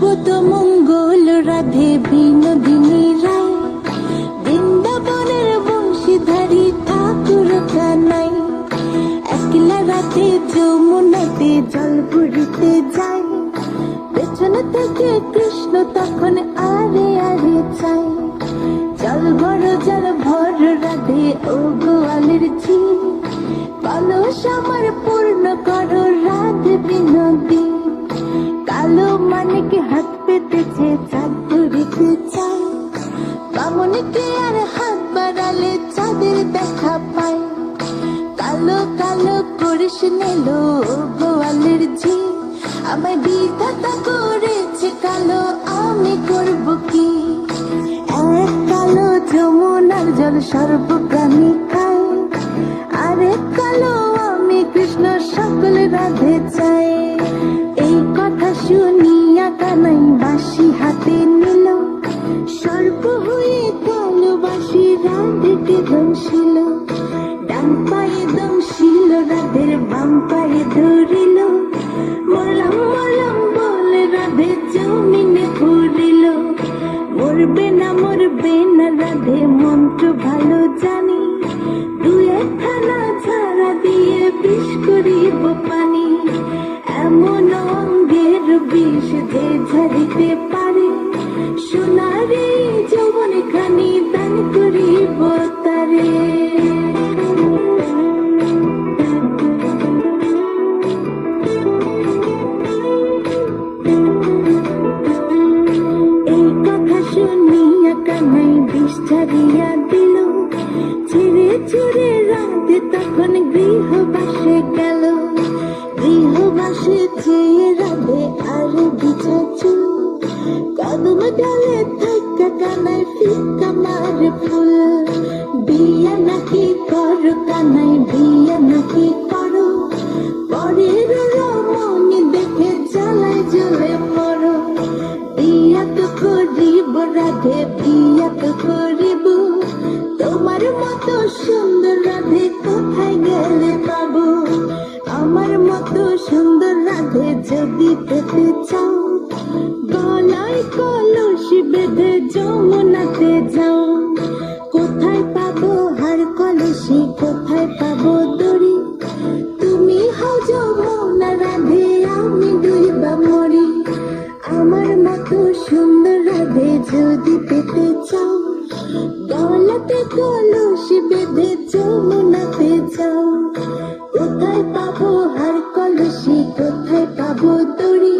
সর্বত মঙ্গল রাধে বিনোদিনী রায়, বৃন্দাবনের বংশীধারী ঠাকুর কানাই। একলা রাতে যমুনাতে জল ভরিতে যায়, পেছন থেকে কৃষ্ণ তখন আরে আরে চাই। জল ভর রাধে ও গোয়ালের ঝি, কলস আমার পূর্ণ করো রাধে বিনোদী। কালো মানিক হাত পেতেছে চাঁদ ধরিতে চায়, বামনকে আর হাত বাড়ালে চাঁদের দেখা পায়। কালো কালো করিস নিলো গোয়ালের ঝি, আমায় বিধাতা করেছে কালো, আমি করব কি? এক কালো যমুনার জল সর্বপ্রাণী খায়, আরেক কালো আমি কৃষ্ণ সকল রাধে চাই। এই কথা শুনিয়া কানাই বাঁশি হাতে নিল, সর্প হয়ে কালো বাঁশি রাধেকে দংশিল। ডান পায়ে দংশিল রাধের, বাম পায়ে ধরিল, মরলাম মরলাম বলে রাধে জমিনে পড়িল। মরবে না রাধে মন্ত্র ভালো জানি, দু একখানা ঝাড়া দিয়ে বিষ করিব পানি। এমন অঙ্গের বিষ যে ঝাড়িতে পারে, সোনারে যৌবন খানি দান করিব তারে। এই কথা শুনিয়া কানাই বিষ ছাড়িয়া দিল, ছেড়ে ছুড়ে রাধে তখন গৃহবাসে গেল। গৃহবাসে চেয়ে রাধে আর বিছা চুল, কদম ডালে থাকা কানাই ফিকা মারে ফুল। বিয়া নাকি করো কানাই, বিয়া নাকি করো, পরের রমণী দেখে জ্বালায় জ্বলে মরো। বিয়া তো করিব রাধে, বিয়া তো করিব, তোমার মতো সুন্দর রাধে কোথায় গেলে পাবো? আমার মতো সুন্দর রাধে যদি পেতে চাও, গলায় কলস বেঁধে যমুনাতে যাও। কোথায় পাবো হার কলসি, কোথায় পাবো দড়ি? তুমি হও যমুনা রাধে, আমি ডুইবা মরি। আমার মতো সুন্দর রাধে যদি পেতে চাও, গলাতে কলস বেঁধে যমুনাতে যাও। কোথায় পাবো হার কলসি, কোথায় পাবো দড়ি?